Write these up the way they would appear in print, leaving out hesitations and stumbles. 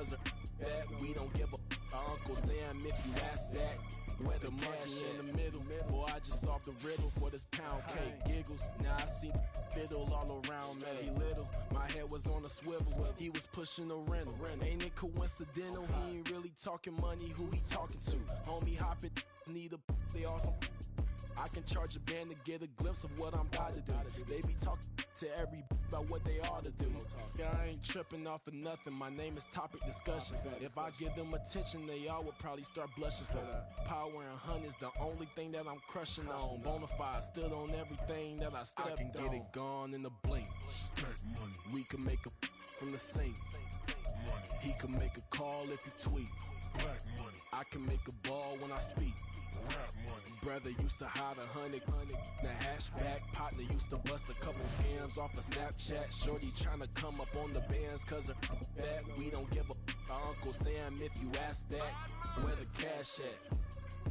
cause of that. We don't give a Uncle Sam if you ask that. Where the money in the middle, boy, I just solved the riddle for this pound cake. Giggles, now I see fiddle all around me. He little, my head was on a swivel. He was pushing a rental. Ain't it coincidental? He ain't really talking money. Who he talking to? Homie hopping, need a they awesome. I can charge a band to get a glimpse of what I'm about to do. They be talking to every about what they ought to do. I ain't tripping off of nothing. My name is topic discussion. If I give them attention, they all would probably start blushing. So power and hunt is the only thing that I'm crushing on. Bonafide stood on everything that I stepped on. I can get it gone in a blink. We can make a from the sink. He can make a call if he tweet. I can make a ball when I speak. Brother used to hide 100. The hashback partner used to bust a couple scams off of Snapchat. Shorty tryna come up on the bands cause of that. We don't give a Uncle Sam if you ask that. Where the cash at?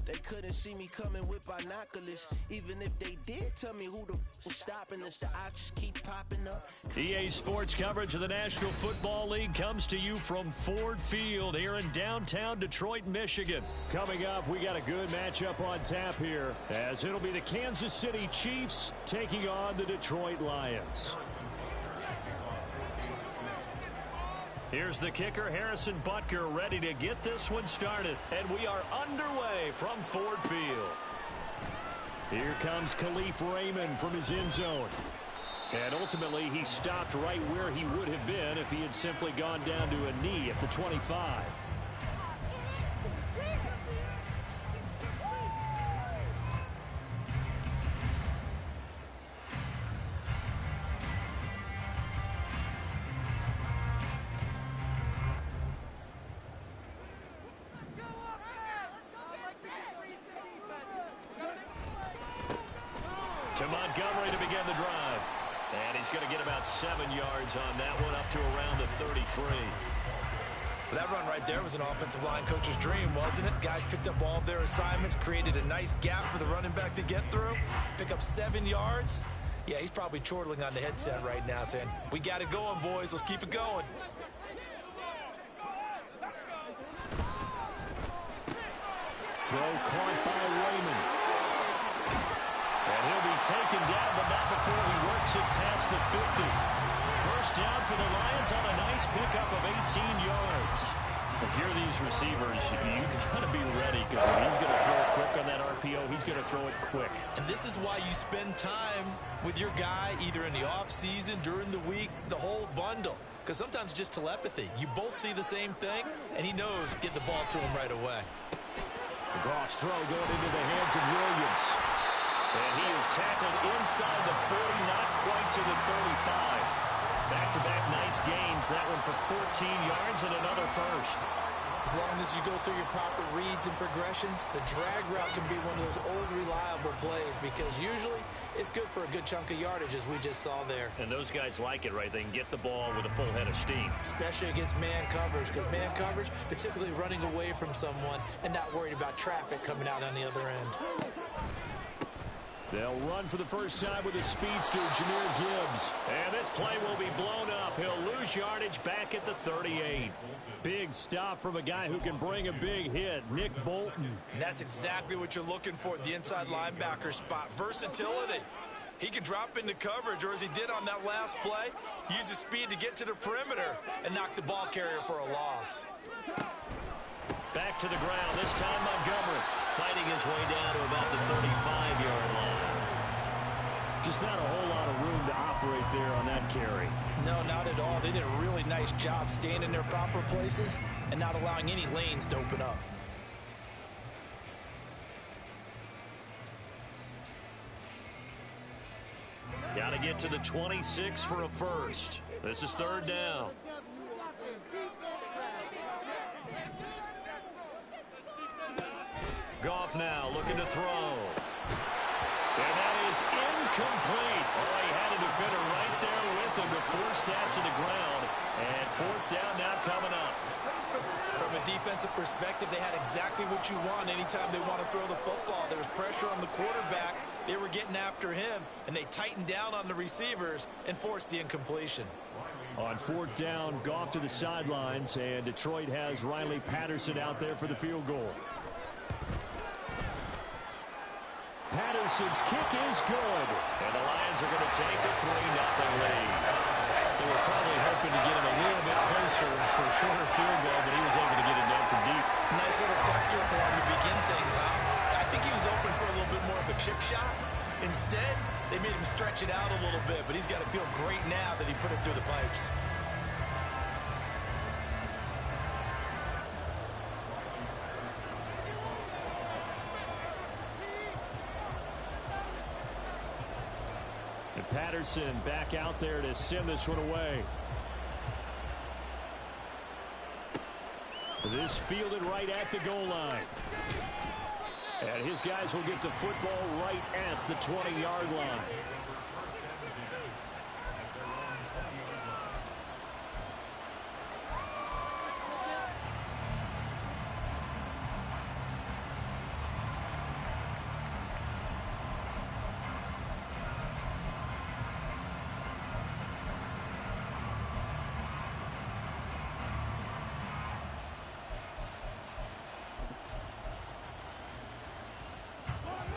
They couldn't see me coming with binoculars. Even if they did, tell me who the was stopping us. The options keep popping up. EA Sports coverage of the National Football League comes to you from Ford Field here in downtown Detroit, Michigan. Coming up, we got a good matchup on tap here, as it'll be the Kansas City Chiefs taking on the Detroit Lions. Here's the kicker, Harrison Butker, ready to get this one started. And we are underway from Ford Field. Here comes Khalif Raymond from his end zone. And ultimately, he stopped right where he would have been if he had simply gone down to a knee at the 25. To Montgomery to begin the drive. And he's going to get about 7 yards on that one, up to around the 33. Well, that run right there was an offensive line coach's dream, wasn't it? Guys picked up all of their assignments, created a nice gap for the running back to get through, pick up 7 yards. Yeah, he's probably chortling on the headset right now saying, we got it going, boys. Let's keep it going. Throw caught by Raymond. And he'll be taken down, but not before he works it past the 50. First down for the Lions on a nice pickup of 18 yards. If you're these receivers, you got to be ready, because when he's going to throw it quick on that RPO, he's going to throw it quick. And this is why you spend time with your guy, either in the offseason, during the week, the whole bundle. Because sometimes it's just telepathy. You both see the same thing, and he knows get the ball to him right away. Goff's throw going into the hands of Williams. And he is tackled inside the 40, not quite to the 35. Back-to-back nice gains. That one for 14 yards and another first. As long as you go through your proper reads and progressions, the drag route can be one of those old reliable plays, because usually it's good for a good chunk of yardage, as we just saw there. And those guys like it, right? They can get the ball with a full head of steam. Especially against man coverage, because man coverage, they're typically running away from someone and not worried about traffic coming out on the other end. They'll run for the first time with a speedster, Jahmyr Gibbs. And this play will be blown up. He'll lose yardage back at the 38. Big stop from a guy who can bring a big hit, Nick Bolton. And that's exactly what you're looking for at the inside linebacker spot. Versatility. He can drop into coverage, or as he did on that last play, use his speed to get to the perimeter and knock the ball carrier for a loss. Back to the ground, this time Montgomery fighting his way down to about the 35-yard line. Just not a whole lot of room to operate there on that carry. No, not at all. They did a really nice job staying in their proper places and not allowing any lanes to open up. Got to get to the 26 for a first. This is third down. Goff now looking to throw. And that is incomplete. Oh, he had a defender right there with him to force that to the ground. And fourth down now coming up. From a defensive perspective, they had exactly what you want anytime they want to throw the football. There was pressure on the quarterback. They were getting after him, and they tightened down on the receivers and forced the incompletion. On fourth down, Goff to the sidelines, and Detroit has Riley Patterson out there for the field goal. Patterson's kick is good, and the Lions are going to take a 3-0 lead. They were probably hoping to get him a little bit closer for a shorter field goal, but he was able to get it down from deep. Nice little tester for him to begin things, huh? I think he was open for a little bit more of a chip shot. Instead, they made him stretch it out a little bit, but he's got to feel great now that he put it through the pipes. And Patterson back out there to send this one away. This fielded right at the goal line. And his guys will get the football right at the 20-yard line.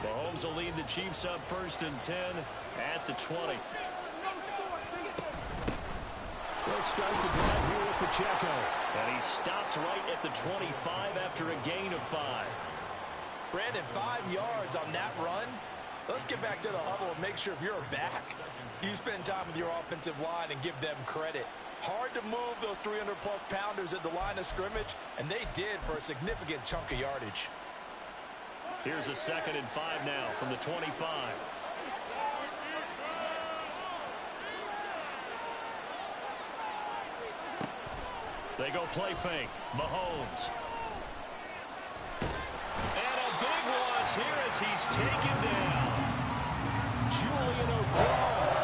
Mahomes will lead the Chiefs up 1st and 10 at the 20. They'll start the drive here with Pacheco. And he stopped right at the 25 after a gain of 5. Brandon, 5 yards on that run. Let's get back to the huddle and make sure if you're a back, you spend time with your offensive line and give them credit. Hard to move those 300-plus pounders at the line of scrimmage, and they did for a significant chunk of yardage. Here's a 2nd and 5 now from the 25. They go play fake. Mahomes. And a big loss here as he's taken down. Julian O'Connor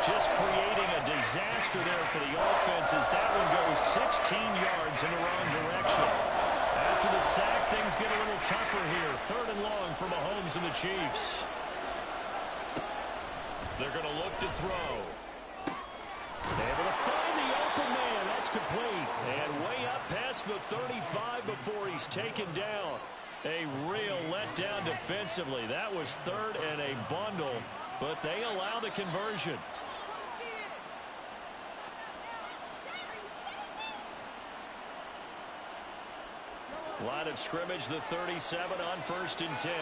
just creating a disaster there for the offense as that one goes 16 yards in the wrong direction. After the sack, things get a little tougher here. 3rd and long for Mahomes and the Chiefs. They're going to look to throw. Able to find the open man. That's complete. And way up past the 35 before he's taken down. A real letdown defensively. That was 3rd and a bundle, but they allow the conversion. Line of scrimmage, the 37 on 1st and 10.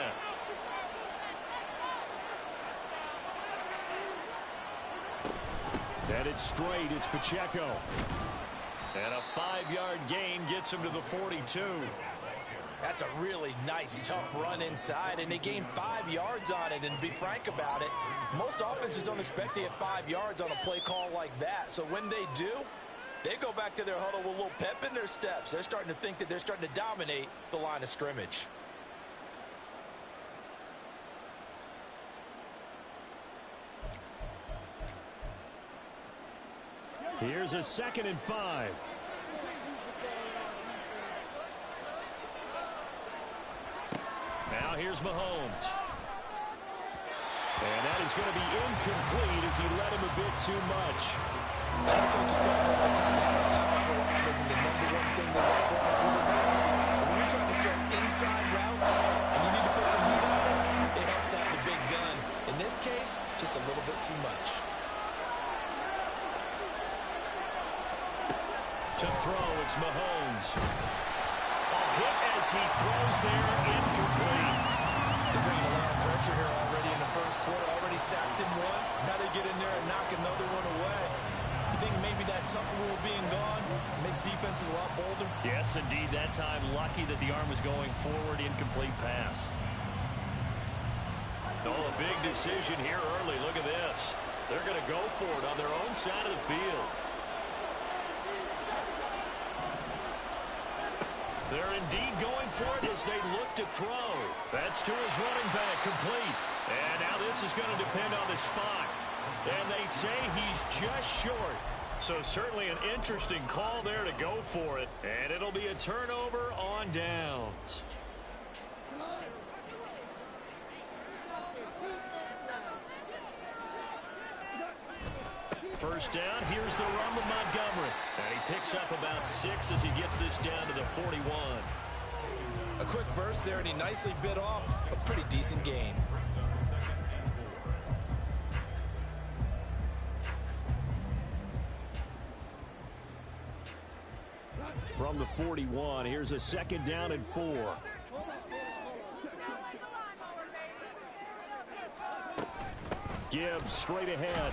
And it's straight. It's Pacheco. And a 5-yard gain gets him to the 42. That's a really nice, tough run inside, and they gained 5 yards on it. And to be frank about it, most offenses don't expect to get 5 yards on a play call like that. So when they do, they go back to their huddle with a little pep in their steps. They're starting to think that they're starting to dominate the line of scrimmage. Here's a 2nd and 5. Now here's Mahomes. And that is going to be incomplete as he led him a bit too much. Coaches tell us all the time how a powerful arm isn't the #1 thing they look for in a quarterback. But when you're trying to throw inside routes and you need to put some heat on it, it helps have the big gun. In this case, just a little bit too much. To throw, it's Mahomes. A hit as he throws there, incomplete. They're bringing a lot of pressure here already in the first quarter. Already sacked him once. Now they get in there and knock another one away. You think maybe that Tucker rule being gone makes defenses a lot bolder? Yes, indeed. That time, lucky that the arm was going forward, incomplete pass. Oh, a big decision here early. Look at this. They're going to go for it on their own side of the field. They're indeed going for it as they look to throw. That's to his running back, complete. And now this is going to depend on the spot. And they say he's just short. So certainly an interesting call there to go for it. And it'll be a turnover on downs. first down. Here's the run with Montgomery. And he picks up about 6 as he gets this down to the 41. A quick burst there, and he nicely bit off a pretty decent gain. From the 41, here's a 2nd down and 4. Gibbs straight ahead.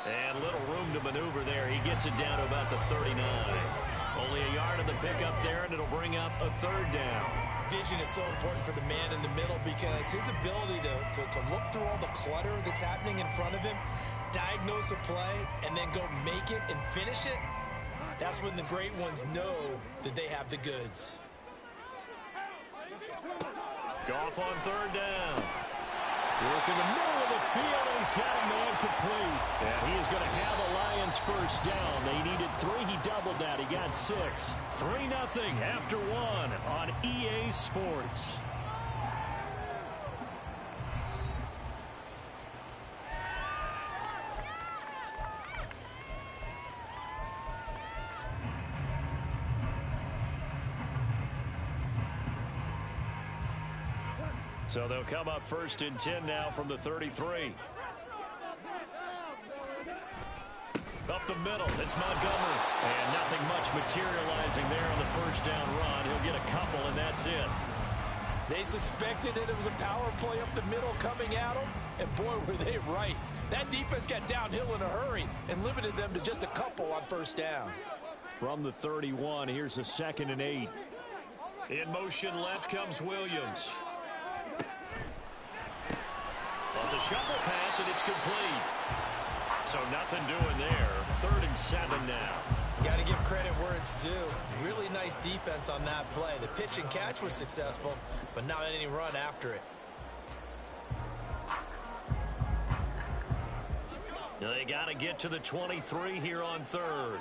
And little room to maneuver there. He gets it down to about the 39. Only a yard of the pickup there, and it'll bring up a 3rd down. Vision is so important for the man in the middle because his ability to look through all the clutter that's happening in front of him, diagnose a play, and then go make it and finish it, that's when the great ones know that they have the goods. Goff on 3rd down. Work in the middle of the field, and he's got a man complete. And he is going to have the Lions first down. They needed 3. He doubled that. He got 6. 3-0 after 1 on EA Sports. So they'll come up 1st and 10 now from the 33. Up the middle, it's Montgomery. And nothing much materializing there on the first down run. He'll get a couple, and that's it. They suspected that it was a power play up the middle coming at them, and boy, were they right. That defense got downhill in a hurry and limited them to just a couple on first down. From the 31, here's a 2nd and 8. In motion left comes Williams. It's a shuffle pass, and it's complete. So nothing doing there. 3rd and 7 now. Got to give credit where it's due. Really nice defense on that play. The pitch and catch was successful, but not any run after it. Now they got to get to the 23 here on 3rd.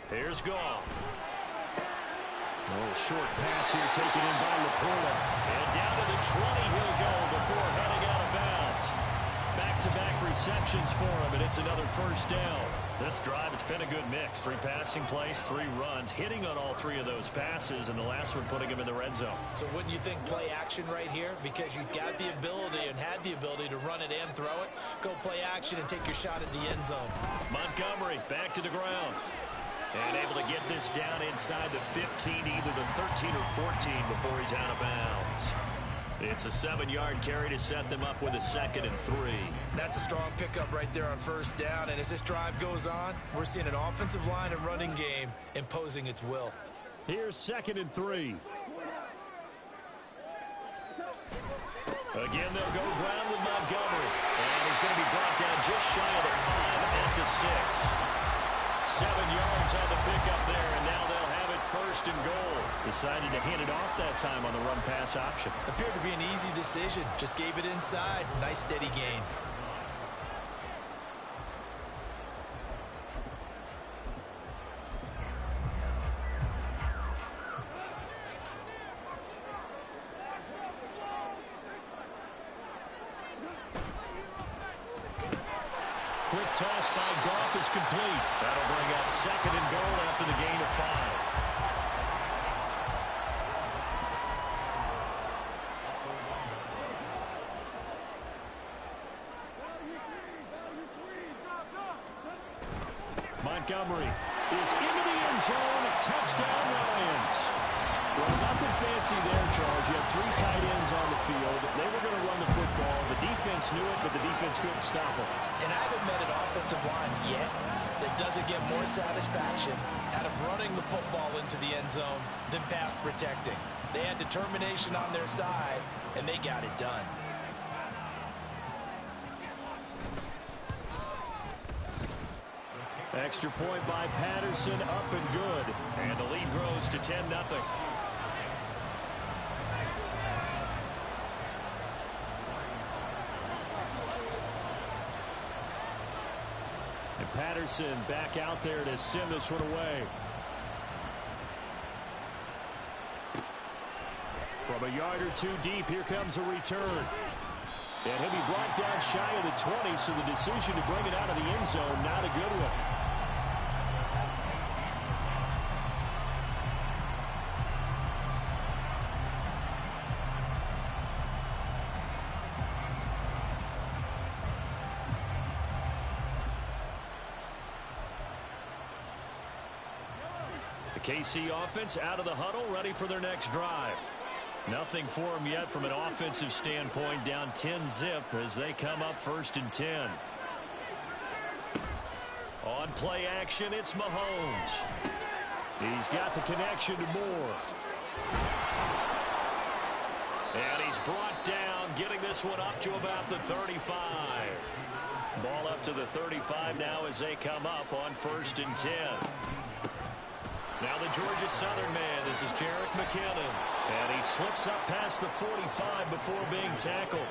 Here's Goff. A little short pass here taken in by Laporta. And down to the 20 he'll go before heading out of bounds. Back-to-back receptions for him, and it's another first down. This drive, it's been a good mix. 3 passing plays, 3 runs, hitting on all 3 of those passes, and the last one putting him in the red zone. So wouldn't you think play action right here? Because you've got the ability and had the ability to run it and throw it. Go play action and take your shot at the end zone. Montgomery back to the ground. And able to get this down inside the 15, either the 13 or 14 before he's out of bounds. It's a 7-yard carry to set them up with a 2nd and 3. That's a strong pickup right there on first down. And as this drive goes on, we're seeing an offensive line and running game imposing its will. Here's 2nd and 3. Again, they'll go ground with Montgomery. And he's going to be brought down just shy of the 5 at the 6. 7 yards on the pickup there, and now they'll have it 1st and goal. Decided to hand it off that time on the run-pass option. Appeared to be an easy decision. Just gave it inside. Nice, steady gain. Quick toss by Goff is complete. That'll bring up 2nd and goal after the gain of 5. Montgomery is into the end zone. Touchdown, Lions. Well, nothing fancy there, Charles. You have 3 tight ends on the field. They were going to run the football. The defense knew it, but the defense couldn't stop it. And I haven't met an offensive line yet that doesn't get more satisfaction out of running the football into the end zone than pass protecting. They had determination on their side, and they got it done. Extra point by Patterson, up and good. And the lead grows to 10-0. And Patterson back out there to send this one away. From a yard or two deep, here comes a return. And he'll be brought down shy of the 20, so the decision to bring it out of the end zone, not a good one. The KC offense out of the huddle, ready for their next drive. Nothing for them yet from an offensive standpoint, down 10-zip as they come up 1st and 10. On play action, it's Mahomes. He's got the connection to Moore. And he's brought down, getting this one up to about the 35. Ball up to the 35 now as they come up on 1st and 10. Now the Georgia Southern man, this is Jerick McKinnon. And he slips up past the 45 before being tackled.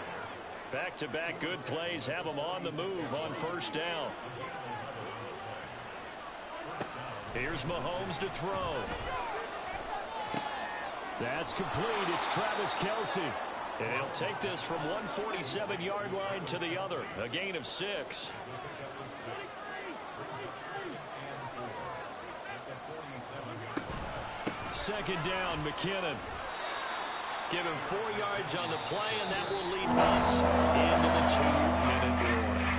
Back-to-back good plays have him on the move on 1st down. Here's Mahomes to throw. That's complete. It's Travis Kelce. And he'll take this from 147-yard line to the other. A gain of 6. Second down, McKinnon. Give him 4 yards on the play, and that will lead us into the 2-minute warning.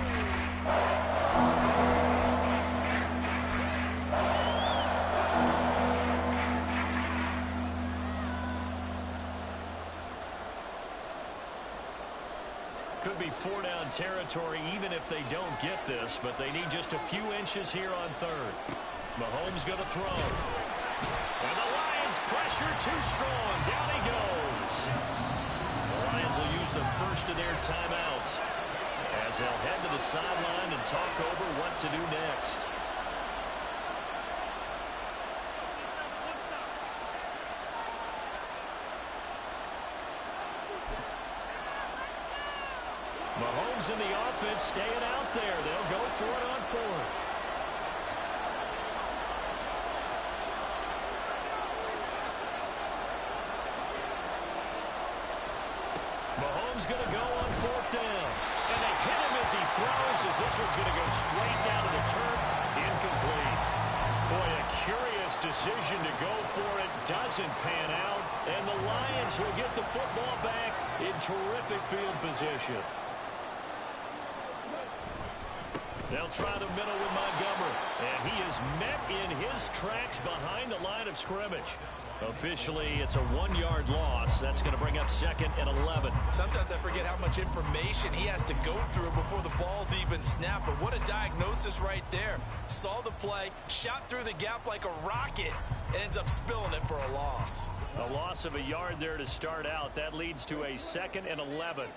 Could be 4-down territory even if they don't get this, but they need just a few inches here on 3rd. Mahomes going to throw. And the Lions pressure too strong. Down he goes. The Lions will use the first of their timeouts as they'll head to the sideline and talk over what to do next. Mahomes in the offense staying out there. They'll go for it on 4th. Mahomes going to go on 4th down. And they hit him as he throws, as this one's going to go straight down to the turf. Incomplete. Boy, a curious decision to go for it. Doesn't pan out. And the Lions will get the football back in terrific field position. They'll try the middle with Montgomery. And he is met in his tracks behind the line of scrimmage. Officially, it's a 1-yard loss. That's going to bring up 2nd and 11. Sometimes I forget how much information he has to go through before the ball's even snapped. But what a diagnosis right there. Saw the play, shot through the gap like a rocket, ends up spilling it for a loss. A loss of a yard there to start out. That leads to a 2nd and 11.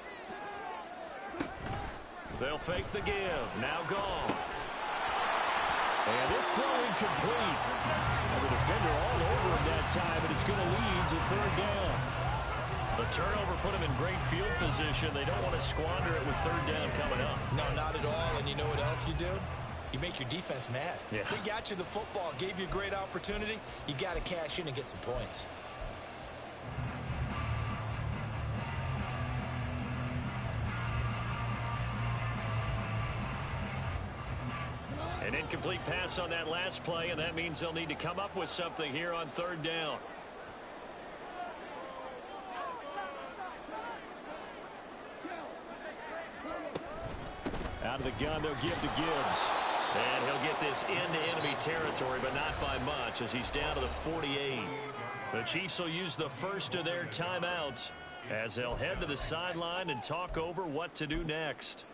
They'll fake the give. Now gone. And this throw incomplete. The defender all over him that time, and it's going to lead to 3rd down. The turnover put him in great field position. They don't want to squander it with 3rd down coming up. No, not at all. And you know what else you do? You make your defense mad. Yeah. They got you the football, gave you a great opportunity. You got to cash in and get some points. An incomplete pass on that last play, and that means they'll need to come up with something here on 3rd down. Out of the gun, they'll give to Gibbs. And he'll get this into enemy territory, but not by much as he's down to the 48. The Chiefs will use the first of their timeouts as they'll head to the sideline and talk over what to do next.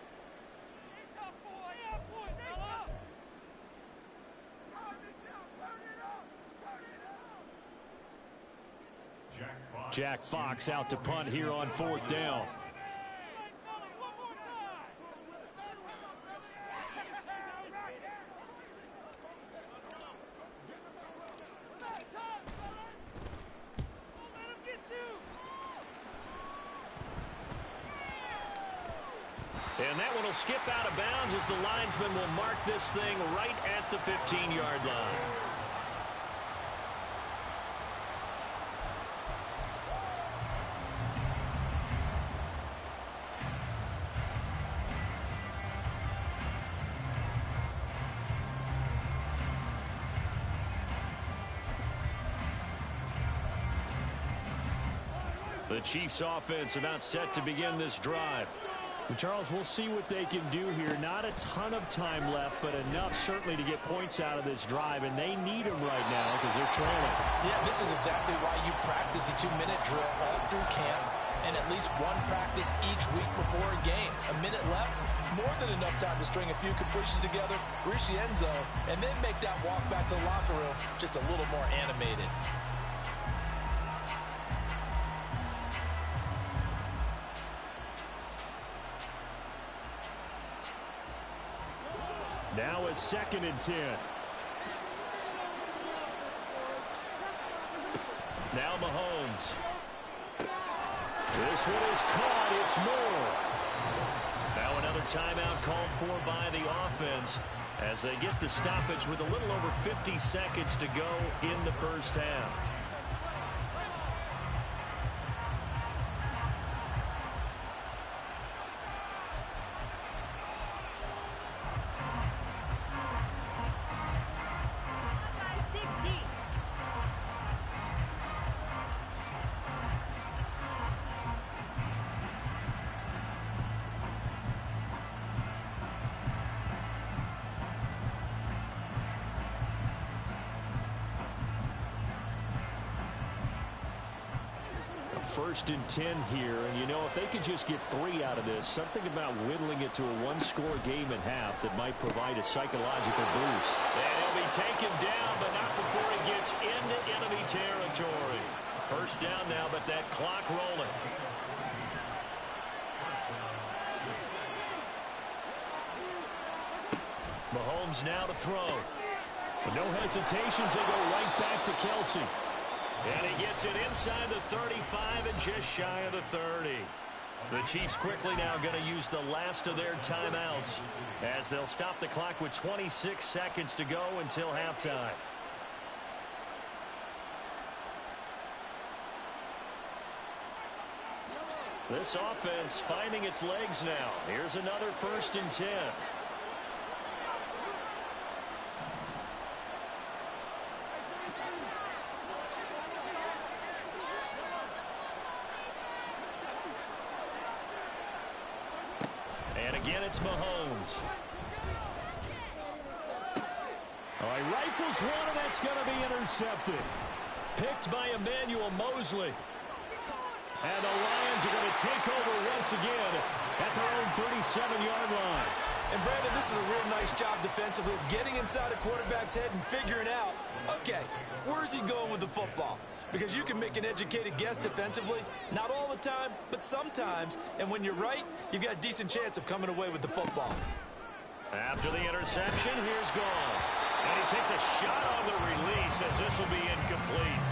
Jack Fox out to punt here on 4th down. And that one will skip out of bounds as the linesman will mark this thing right at the 15-yard line. The Chiefs offense about set to begin this drive. Well, Charles, we'll see what they can do here. Not a ton of time left, but enough certainly to get points out of this drive, and they need them right now because they're trailing. Yeah, this is exactly why you practice a 2-minute drill all through camp and at least one practice each week before a game. A minute left, more than enough time to string a few completions together, reach the end zone, and then make that walk back to the locker room just a little more animated. Now a 2nd and 10. Now Mahomes. This one is caught. It's Moore. Now another timeout called for by the offense as they get the stoppage with a little over 50 seconds to go in the first half. First and 10 here, and you know, if they could just get 3 out of this, something about whittling it to a one-score game at half that might provide a psychological boost. And he'll be taken down, but not before he gets into enemy territory. First down now, but that clock rolling. Mahomes now to throw. No hesitations, they go right back to Kelsey. And he gets it inside the 35 and just shy of the 30. The Chiefs quickly now going to use the last of their timeouts as they'll stop the clock with 26 seconds to go until halftime. This offense finding its legs now. Here's another 1st and 10. Again, it's Mahomes. All right, rifles one, and that's going to be intercepted. Picked by Emmanuel Mosley. And the Lions are going to take over once again at their own 37-yard line. And, Brandon, this is a real nice job defensively of getting inside a quarterback's head and figuring out, okay, where's he going with the football? Because you can make an educated guess defensively, not all the time, but sometimes. And when you're right, you've got a decent chance of coming away with the football. After the interception, here's Goff. And he takes a shot on the release as this will be incomplete.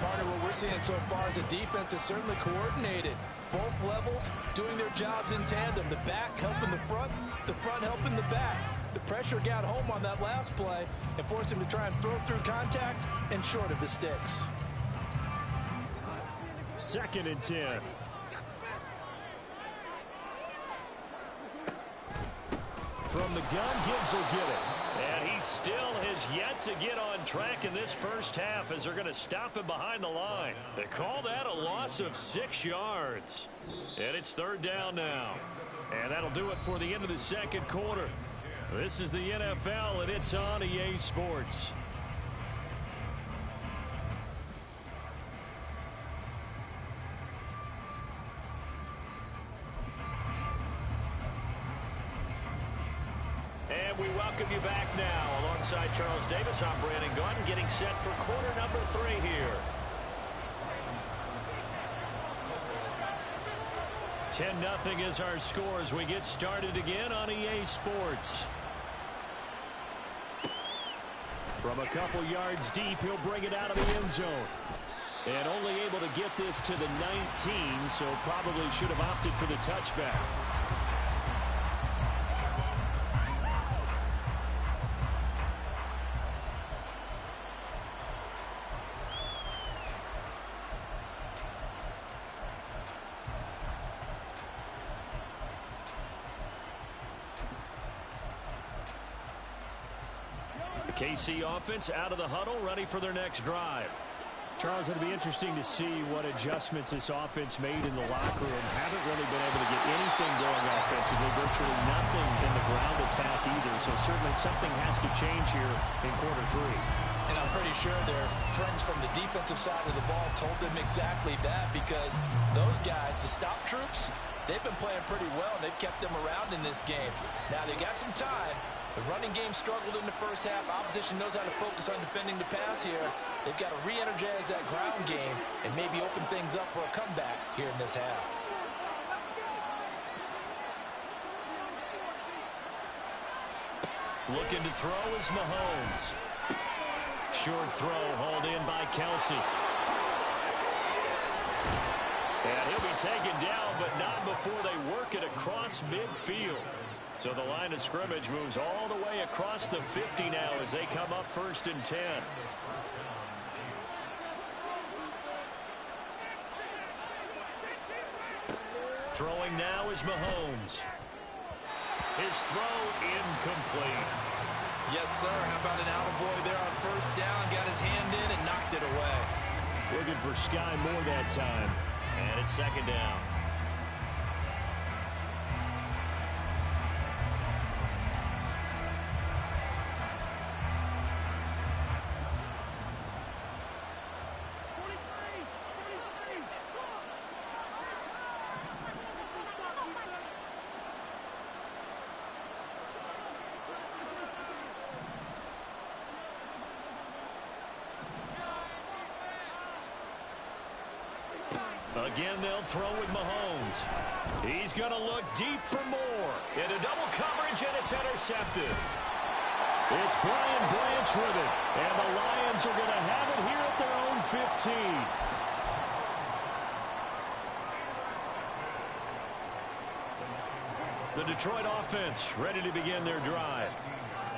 Partner, what we're seeing so far is a defense is certainly coordinated. Both levels doing their jobs in tandem. The back helping the front helping the back. The pressure got home on that last play and forced him to try and throw through contact and short of the sticks. 2nd and 10. From the gun, Gibbs will get it. And he still has yet to get on track in this first half as they're going to stop him behind the line. They call that a loss of 6 yards. And it's 3rd down now. And that'll do it for the end of the second quarter. This is the NFL, and it's on EA Sports. And we welcome you back now. Alongside Charles Davis, I'm Brandon Gaudin, getting set for quarter number 3 here. 10-0 is our score as we get started again on EA Sports. From a couple yards deep, he'll bring it out of the end zone. And only able to get this to the 19, so probably should have opted for the touchback. KC offense out of the huddle, ready for their next drive. Charles, it'll be interesting to see what adjustments this offense made in the locker room. Haven't really been able to get anything going offensively, virtually nothing in the ground attack either. So certainly something has to change here in quarter three. And I'm pretty sure their friends from the defensive side of the ball told them exactly that, because those guys, the stop troops, they've been playing pretty well, and they've kept them around in this game. Now, they got some time. The running game struggled in the first half. Opposition knows how to focus on defending the pass here. They've got to re-energize that ground game and maybe open things up for a comeback here in this half. Looking to throw is Mahomes. Short throw hauled in by Kelsey. And he'll be taken down, but not before they work it across midfield. So the line of scrimmage moves all the way across the 50 now as they come up 1st and 10. Throwing now is Mahomes. His throw incomplete. Yes, sir. How about an attaboy there on 1st down? Got his hand in and knocked it away. Looking for Sky Moore that time. And it's 2nd down. Again, they'll throw with Mahomes. He's going to look deep for Moore. Into double coverage, and it's intercepted. It's Brian Branch with it. And the Lions are going to have it here at their own 15. The Detroit offense ready to begin their drive.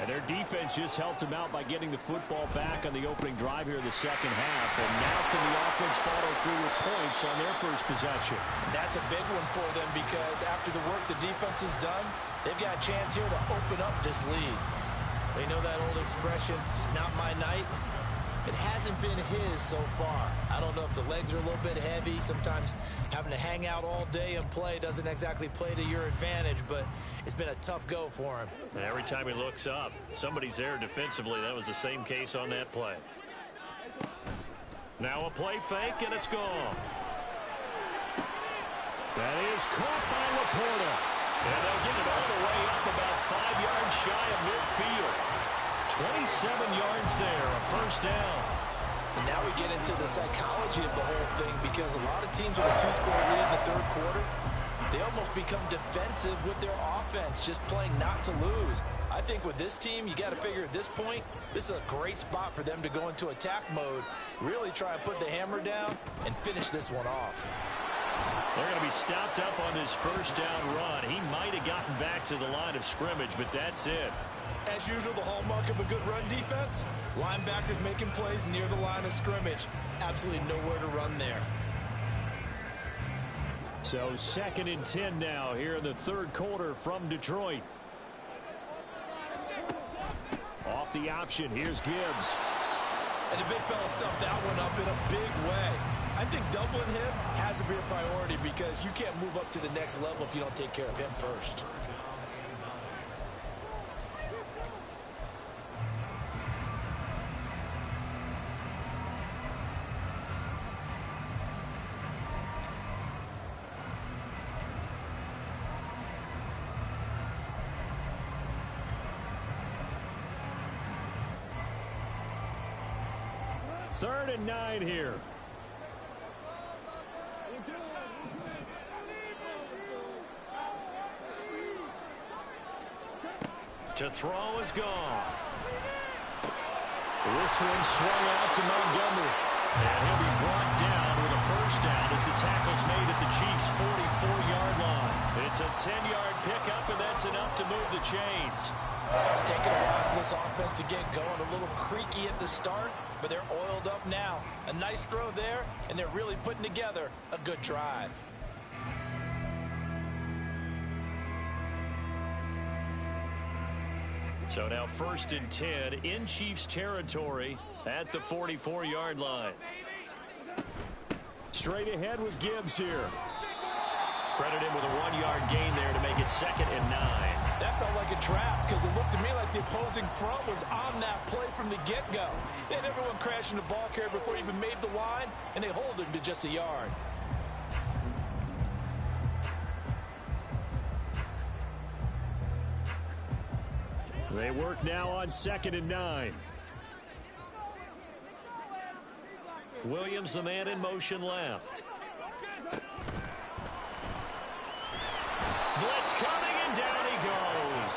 And their defense just helped them out by getting the football back on the opening drive here in the 2nd half. And now can the offense follow through with points on their first possession? That's a big one for them, because after the work the defense has done, they've got a chance here to open up this lead. They know that old expression, it's not my night. It hasn't been his so far. I don't know if the legs are a little bit heavy. Sometimes having to hang out all day and play doesn't exactly play to your advantage, but it's been a tough go for him. And every time he looks up, somebody's there defensively. That was the same case on that play. Now a play fake, and it's gone. That is caught by Laporta. And they'll get it all the way up about 5 yards shy of midfield. 27 yards there, a 1st down. And now we get into the psychology of the whole thing, because a lot of teams with a 2-score lead in the 3rd quarter, they almost become defensive with their offense, just playing not to lose. I think with this team, you got to figure at this point, this is a great spot for them to go into attack mode, really try and put the hammer down and finish this one off. They're going to be stopped up on this 1st down run. He might have gotten back to the line of scrimmage, but that's it. As usual, the hallmark of a good run defense, linebackers making plays near the line of scrimmage. Absolutely nowhere to run there. So 2nd and 10 now here in the 3rd quarter from Detroit. Off the option, here's Gibbs. And the big fella stuffed that one up in a big way. I think doubling him has to be a priority, because you can't move up to the next level if you don't take care of him first. Third and 9 here. To throw is gone. This one swung out to Montgomery. And he'll be brought down with a 1st down as the tackle's made at the Chiefs' 44-yard line. It's a 10-yard pickup, and that's enough to move the chains. It's taken a while for this offense to get going. A little creaky at the start, but they're oiled up now. A nice throw there, and they're really putting together a good drive. So now 1st and 10 in Chiefs territory at the 44-yard line. straight ahead with Gibbs here. Credit him with a 1-yard gain there to make it 2nd and 9. That felt like a trap because it looked to me like the opposing front was on that play from the get-go. They had everyone crashing the ball carrier before he even made the line, and they hold him to just a yard. They work now on 2nd and 9. Williams, the man in motion left. Blitz coming, and down he goes.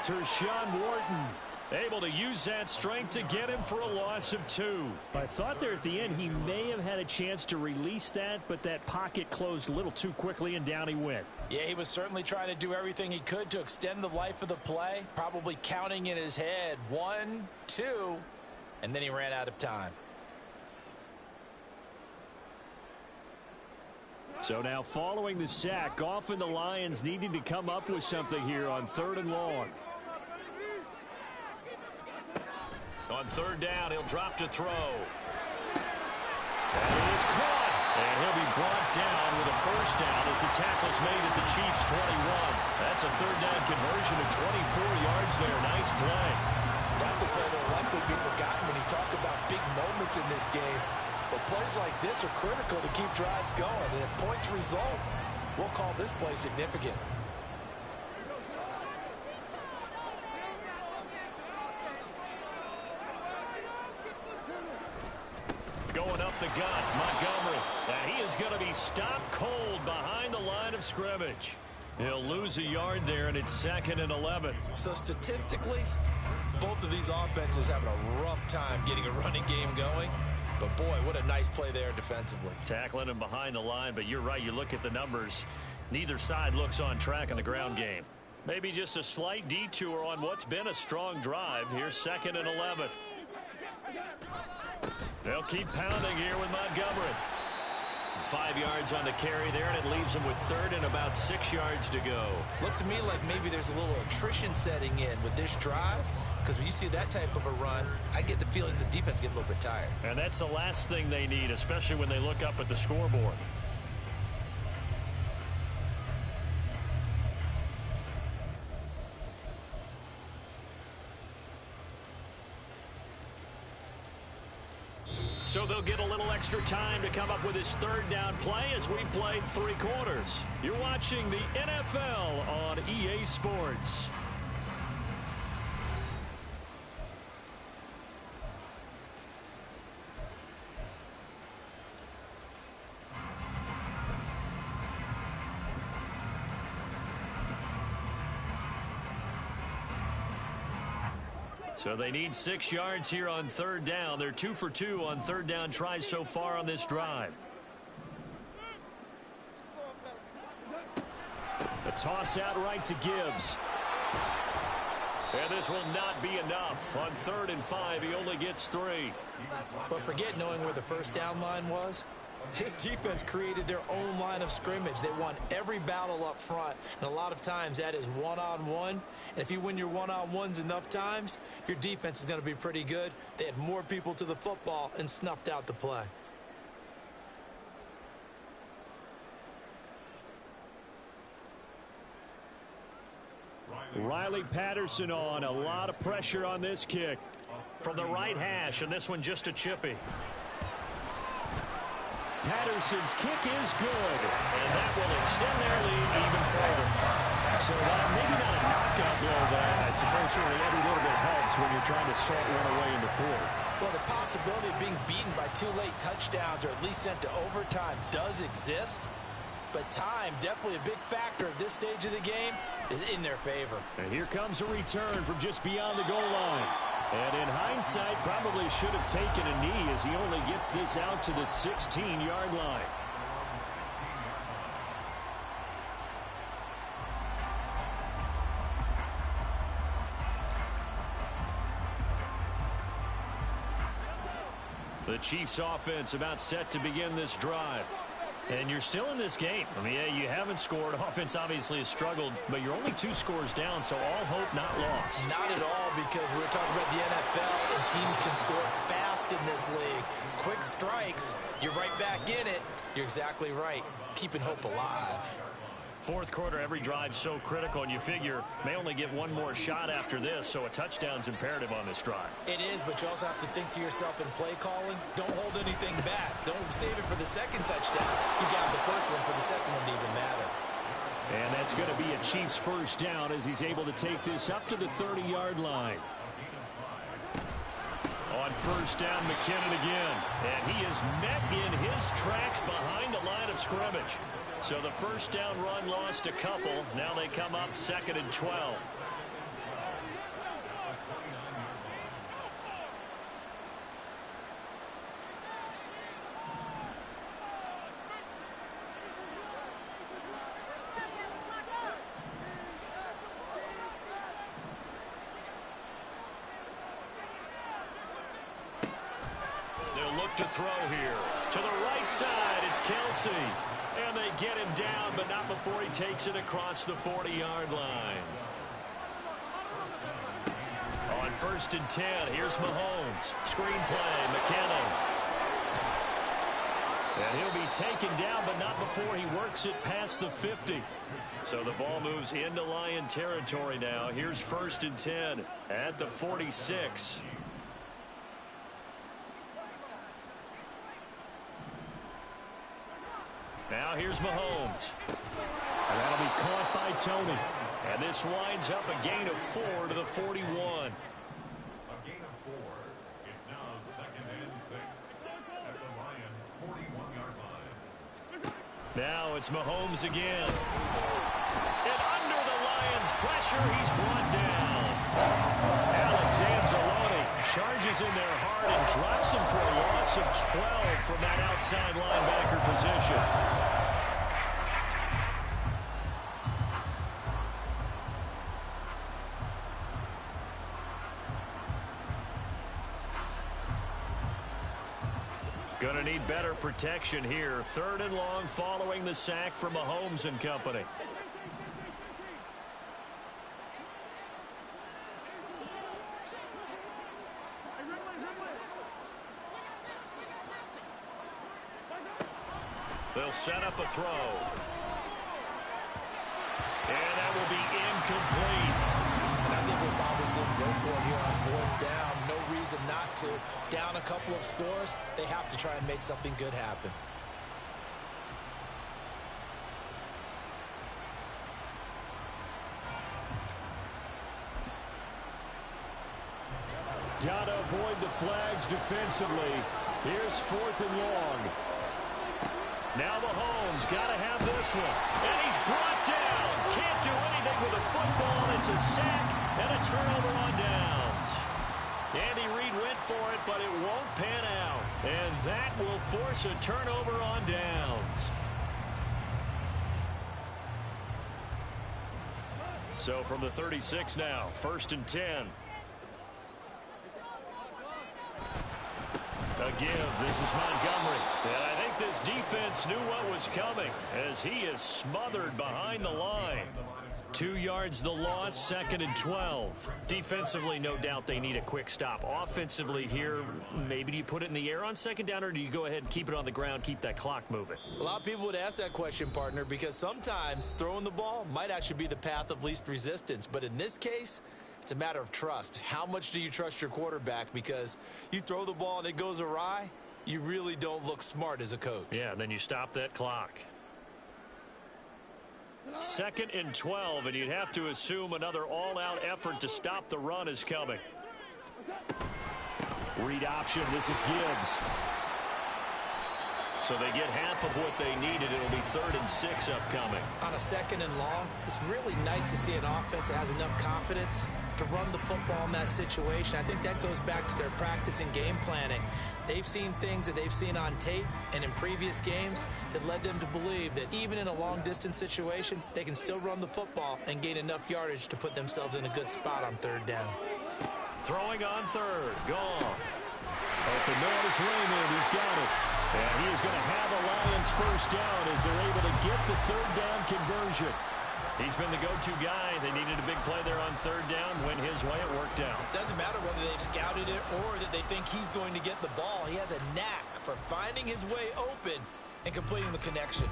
Tershawn Wharton able to use that strength to get him for a loss of 2. I thought there at the end he may have had a chance to release that, but that pocket closed a little too quickly, and down he went. Yeah, he was certainly trying to do everything he could to extend the life of the play, probably counting in his head 1, 2, and then he ran out of time. So now following the sack, often the Lions needing to come up with something here on 3rd and long. On 3rd down, he'll drop to throw. That is caught. And he'll be brought down with a 1st down as the tackle's made at the Chiefs' 21. That's a 3rd down conversion of 24 yards there. Nice play. That's a play that will likely be forgotten when you talk about big moments in this game. But plays like this are critical to keep drives going. And if points result, we'll call this play significant. Going up the gut, Montgomery. And he is going to be stopped cold behind the line of scrimmage. He'll lose a yard there, and it's 2nd and 11. So statistically, both of these offenses having a rough time getting a running game going. But, boy, what a nice play there defensively. Tackling him behind the line, but you're right. You look at the numbers. Neither side looks on track in the ground game. Maybe just a slight detour on what's been a strong drive. Here's 2nd and 11. They'll keep pounding here with Montgomery. 5 yards on the carry there, and it leaves them with 3rd and about 6 yards to go. Looks to me like maybe there's a little attrition setting in with this drive. Because when you see that type of a run, I get the feeling the defense gets a little bit tired. And that's the last thing they need, especially when they look up at the scoreboard. So they'll get a little extra time to come up with his 3rd down play as we played 3 quarters. You're watching the NFL on EA Sports. So they need 6 yards here on 3rd down. They're 2 for 2 on 3rd down tries so far on this drive. A toss out right to Gibbs. And this will not be enough. On 3rd and 5, he only gets 3. But forget knowing where the 1st down line was. His defense created their own line of scrimmage. They won every battle up front, and a lot of times that is one-on-one. And if you win your one-on-ones enough times, your defense is going to be pretty good. They had more people to the football and snuffed out the play. Riley Patterson on. A lot of pressure on this kick. From the right hash, and this one just a chippy. Patterson's kick is good. And that will extend their lead even further. So maybe not a knockout blow, but I suppose certainly every little bit helps when you're trying to salt one away in the 4th. Well, the possibility of being beaten by 2 late touchdowns or at least sent to overtime does exist. But time, definitely a big factor at this stage of the game, is in their favor. And here comes a return from just beyond the goal line. And in hindsight, probably should have taken a knee as he only gets this out to the 16-yard line. The Chiefs offense about set to begin this drive. And you're still in this game. I mean, yeah, you haven't scored. Offense obviously has struggled, but you're only 2 scores down, so all hope not lost. Not at all, because we were talking about the NFL, and teams can score fast in this league. Quick strikes, you're right back in it. You're exactly right. Keeping hope alive. Fourth quarter, every drive's so critical, and you figure may only get one more shot after this, so a touchdown's imperative on this drive. It is, but you also have to think to yourself in play calling, don't hold anything back. Don't save it for the second touchdown. You got the first one for the second one to even matter. And that's going to be a Chiefs first down as he's able to take this up to the 30-yard line. On first down, McKinnon again. And he is met in his tracks behind the line of scrimmage. So the first down run lost a couple. Now they come up 2nd and 12. They'll look to throw here. To the right side, it's Kelsey. And they get him down, but not before he takes it across the 40-yard line. On 1st and 10, here's Mahomes. Screenplay, McKinnon. And he'll be taken down, but not before he works it past the 50. So the ball moves into Lion territory now. Here's 1st and 10 at the 46. Now here's Mahomes. And that'll be caught by Tony. And this winds up a gain of 4 to the 41. A gain of 4. It's now 2nd and 6 at the Lions' 41-yard line. Now it's Mahomes again. And under the Lions' pressure, he's brought down. Alex Anzalone charges in there hard and drops him for a loss of 12 from that outside linebacker position. Gonna need better protection here. 3rd and long following the sack from Mahomes and company. They'll set up a throw. And that will be incomplete. And I think we'll probably see him go for it here on 4th down. No reason not to. Down a couple of scores, they have to try and make something good happen. Gotta avoid the flags defensively. Here's 4th and long. Now Mahomes got to have this one. And he's brought down. Can't do anything with the football. It's a sack and a turnover on downs. Andy Reid went for it, but it won't pan out. And that will force a turnover on downs. So from the 36 now, 1st and 10. A give. This is Montgomery. And I think this defense knew what was coming as he is smothered behind the line. 2 yards the loss, 2nd and 12. Defensively, no doubt they need a quick stop. Offensively here, maybe do you put it in the air on 2nd down, or do you go ahead and keep it on the ground, keep that clock moving? A lot of people would ask that question, partner, because sometimes throwing the ball might actually be the path of least resistance. But in this case, it's a matter of trust. How much do you trust your quarterback? Because you throw the ball and it goes awry, you really don't look smart as a coach. Yeah, and then you stop that clock. 2nd and 12, and you'd have to assume another all-out effort to stop the run is coming. Read option. This is Gibbs. So they get half of what they needed. It'll be 3rd and 6 upcoming. On a 2nd and long, it's really nice to see an offense that has enough confidence to run the football in that situation. I think that goes back to their practice and game planning. They've seen things that they've seen on tape and in previous games that led them to believe that even in a long-distance situation, they can still run the football and gain enough yardage to put themselves in a good spot on 3rd down. Throwing on 3rd. Goff. Open man is Raymond. He's got it. And he is going to have the Lions first down as they're able to get the third down conversion. He's been the go-to guy. They needed a big play there on third down. Went his way. It worked out. Doesn't matter whether they've scouted it or that they think he's going to get the ball. He has a knack for finding his way open and completing the connection.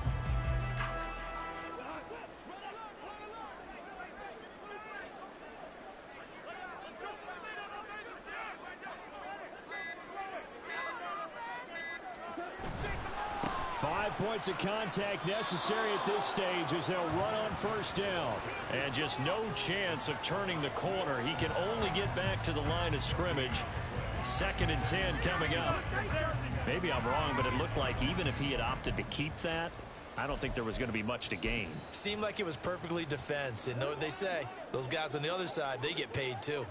Points of contact necessary at this stage as they'll run on first down. And just no chance of turning the corner. He can only get back to the line of scrimmage. 2nd and 10 coming up. Maybe I'm wrong, but it looked like even if he had opted to keep that, I don't think there was going to be much to gain. Seemed like it was perfectly defense. And know what they say? Those guys on the other side, they get paid too.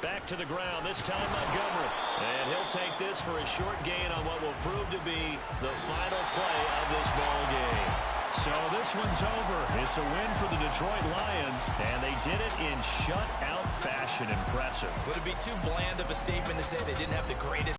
Back to the ground, this time Montgomery. And he'll take this for a short gain on what will prove to be the final play of this ball game. So this one's over. It's a win for the Detroit Lions, and they did it in shutout fashion. Impressive. Would it be too bland of a statement to say they didn't have the greatest